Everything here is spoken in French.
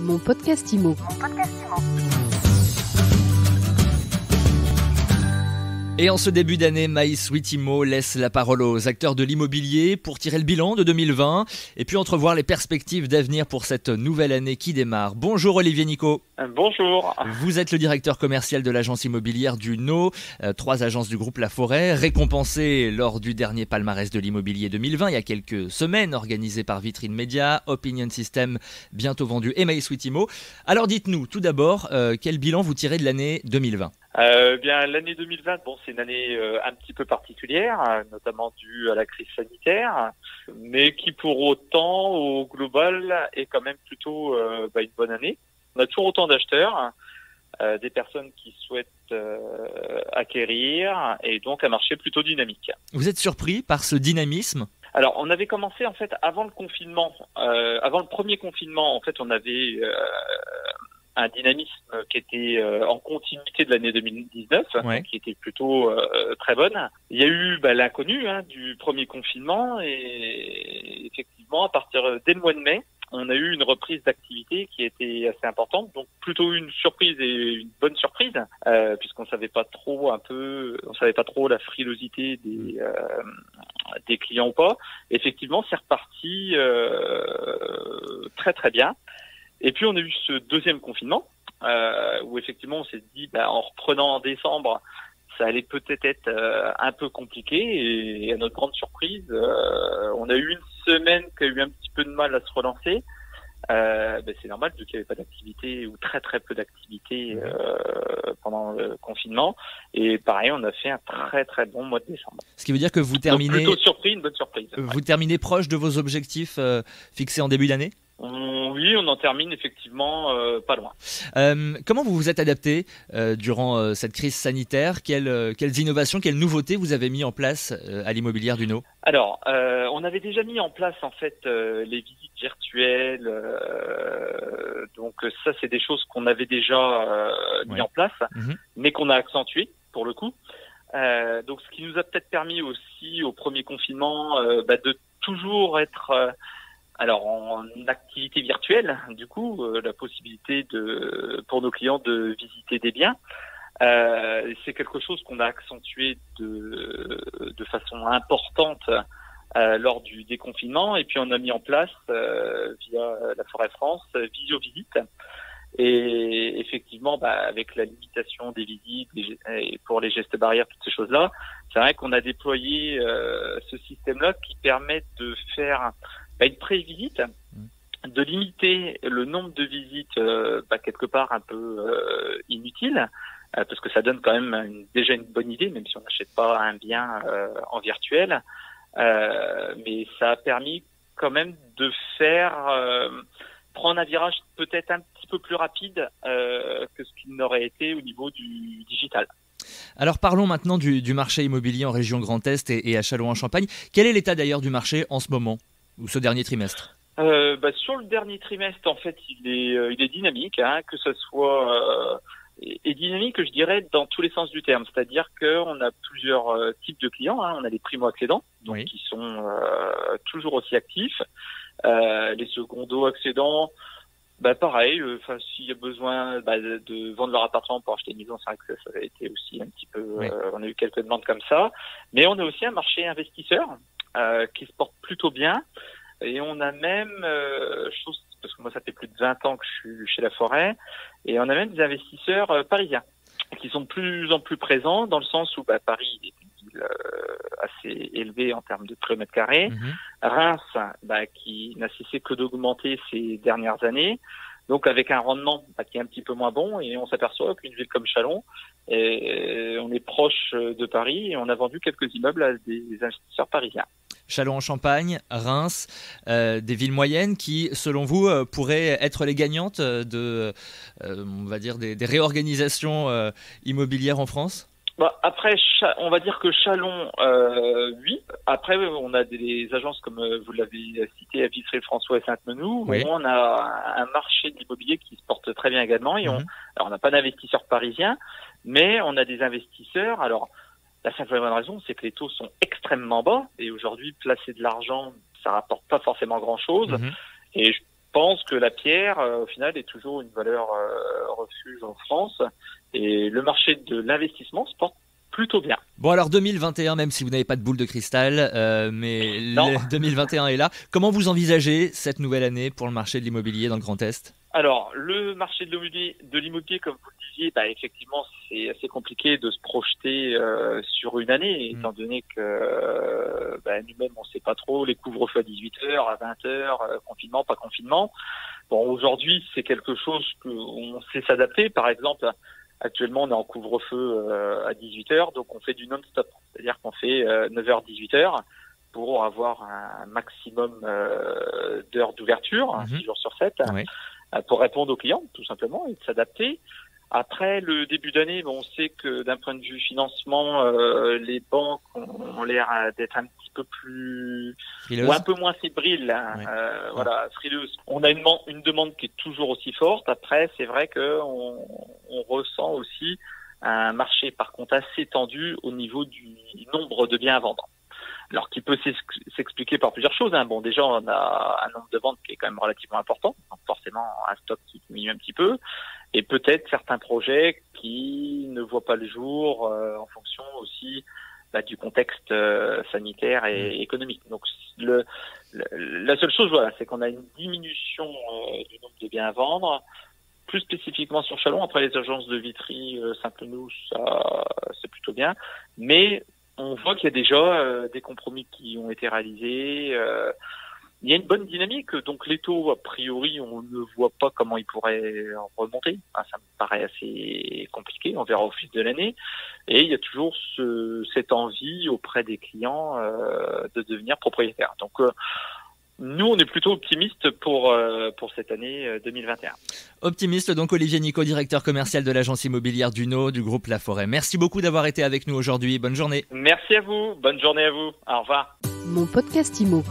Mon podcast IMO. Et en ce début d'année, My Sweet IMO laisse la parole aux acteurs de l'immobilier pour tirer le bilan de 2020 et puis entrevoir les perspectives d'avenir pour cette nouvelle année qui démarre. Bonjour Olivier Nicot. Bonjour. Vous êtes le directeur commercial de l'agence immobilière du No, 3 agences du groupe La Forêt, récompensées lors du dernier palmarès de l'immobilier 2020 il y a quelques semaines, organisé par Vitrine Média, Opinion System, bientôt vendu, et My Sweet IMO. Alors dites-nous tout d'abord, quel bilan vous tirez de l'année 2020 ? Bien l'année 2020, c'est une année un petit peu particulière, notamment due à la crise sanitaire, mais qui pour autant au global est quand même plutôt une bonne année. On a toujours autant d'acheteurs, des personnes qui souhaitent acquérir et donc un marché plutôt dynamique. Vous êtes surpris par ce dynamisme ? Alors on avait commencé en fait avant le confinement, avant le premier confinement, en fait on avait un dynamisme qui était en continuité de l'année 2019, ouais. Qui était plutôt très bonne. Il y a eu l'inconnu du premier confinement et effectivement, à partir dès le mois de mai, on a eu une reprise d'activité qui était assez importante, donc plutôt une surprise et une bonne surprise, puisqu'on savait pas trop la frilosité des clients ou pas. Effectivement, c'est reparti très très bien. Et puis on a eu ce deuxième confinement où effectivement on s'est dit en reprenant en décembre ça allait peut-être être un peu compliqué et à notre grande surprise on a eu une semaine qui a eu un petit peu de mal à se relancer. C'est normal vu qu'il n'y avait pas d'activité ou très très peu d'activité pendant le confinement et pareil on a fait un très très bon mois de décembre. Ce qui veut dire que vous terminez... Donc plutôt surpris, une bonne surprise. Vous terminez proche de vos objectifs fixés en début d'année ? Oui, on en termine effectivement pas loin. Comment vous vous êtes adapté durant cette crise sanitaire ? Quelles innovations, quelles nouveautés vous avez mis en place à l'immobilière du No ? Alors, on avait déjà mis en place en fait les visites virtuelles. Donc ça, c'est des choses qu'on avait déjà mis en place, mais qu'on a accentué pour le coup. Donc, ce qui nous a peut-être permis aussi au premier confinement de toujours être en activité virtuelle, du coup, la possibilité pour nos clients de visiter des biens. C'est quelque chose qu'on a accentué de façon importante lors du déconfinement. Et puis, on a mis en place, via la Forêt France, visio-visite. Et effectivement, avec la limitation des visites et pour les gestes barrières, toutes ces choses-là, c'est vrai qu'on a déployé ce système-là qui permet de faire une pré-visite, de limiter le nombre de visites quelque part un peu inutile, parce que ça donne quand même déjà une bonne idée, même si on n'achète pas un bien en virtuel. Mais ça a permis quand même de faire prendre un virage peut-être un petit peu plus rapide que ce qu'il n'aurait été au niveau du digital. Alors parlons maintenant du marché immobilier en région Grand Est et à Châlons-en-Champagne. Quel est l'état d'ailleurs du marché en ce moment, ou ce dernier trimestre ? Sur le dernier trimestre, en fait, il est dynamique, que ce soit et dynamique, je dirais, dans tous les sens du terme. C'est-à-dire qu'on a plusieurs types de clients. On a les primo-accédants, donc qui sont toujours aussi actifs. Les secondo-accédants, pareil. S'il y a besoin de vendre leur appartement pour acheter une maison, c'est vrai que ça a été aussi un petit peu. On a eu quelques demandes comme ça, mais on a aussi un marché investisseur qui se porte plutôt bien. Et on a même, parce que moi ça fait plus de 20 ans que je suis chez La Forêt, et on a même des investisseurs parisiens qui sont de plus en plus présents dans le sens où Paris est une ville assez élevée en termes de kilomètres carrés. Reims, qui n'a cessé que d'augmenter ces dernières années, donc avec un rendement qui est un petit peu moins bon, et on s'aperçoit qu'une ville comme Châlons, on est proche de Paris et on a vendu quelques immeubles à des investisseurs parisiens. Châlons-en-Champagne, Reims, des villes moyennes qui, selon vous, pourraient être les gagnantes on va dire des réorganisations immobilières en France ? Après, on va dire que Châlons, oui. Après, on a des agences comme vous l'avez cité à Vitry-le-François et Sainte-Menou, où on a un marché de l'immobilier qui se porte très bien également. Et on n'a pas d'investisseurs parisiens, mais on a des investisseurs. Alors, la simple et bonne raison, c'est que les taux sont extrêmement bas et aujourd'hui, placer de l'argent, ça rapporte pas forcément grand-chose. Et pense que la pierre, au final, est toujours une valeur refuge en France. Et le marché de l'investissement se porte plutôt bien. Bon alors 2021, même si vous n'avez pas de boule de cristal, mais 2021 est là. Comment vous envisagez cette nouvelle année pour le marché de l'immobilier dans le Grand Est ? Alors, le marché de l'immobilier, comme vous le disiez, effectivement, c'est assez compliqué de se projeter sur une année, étant donné que nous-mêmes, on ne sait pas trop, les couvre-feux à 18h, à 20h, confinement, pas confinement. Bon, aujourd'hui, c'est quelque chose qu'on sait s'adapter. Par exemple, actuellement, on est en couvre-feu à 18h, donc on fait du non-stop. C'est-à-dire qu'on fait 9h, 18h pour avoir un maximum d'heures d'ouverture, 6 jours sur 7. Oui. Pour répondre aux clients, tout simplement, et de s'adapter. Après le début d'année, on sait que d'un point de vue financement, les banques ont l'air d'être un petit peu plus frileuses, ou un peu moins fébriles, frileuses. On a une demande qui est toujours aussi forte. Après, c'est vrai que on ressent aussi un marché par contre assez tendu au niveau du nombre de biens à vendre. Alors, qui peut s'expliquer par plusieurs choses. Bon, déjà, on a un nombre de ventes qui est quand même relativement important, donc forcément un stock qui diminue un petit peu, et peut-être certains projets qui ne voient pas le jour en fonction aussi du contexte sanitaire et économique. Donc, la seule chose, c'est qu'on a une diminution du nombre de biens à vendre. Plus spécifiquement sur Châlons, après les agences de Vitry, Saint-Cloud, ça c'est plutôt bien, mais on voit qu'il y a déjà des compromis qui ont été réalisés. Il y a une bonne dynamique, donc les taux, a priori, on ne voit pas comment ils pourraient remonter. Ça me paraît assez compliqué, on verra au fil de l'année. Et il y a toujours cette envie auprès des clients de devenir propriétaires. Donc nous, on est plutôt optimiste pour cette année 2021. Optimiste, donc Olivier Nicot, directeur commercial de l'agence immobilière Duno, du groupe La Forêt. Merci beaucoup d'avoir été avec nous aujourd'hui. Bonne journée. Merci à vous. Bonne journée à vous. Au revoir. Mon podcast Immo.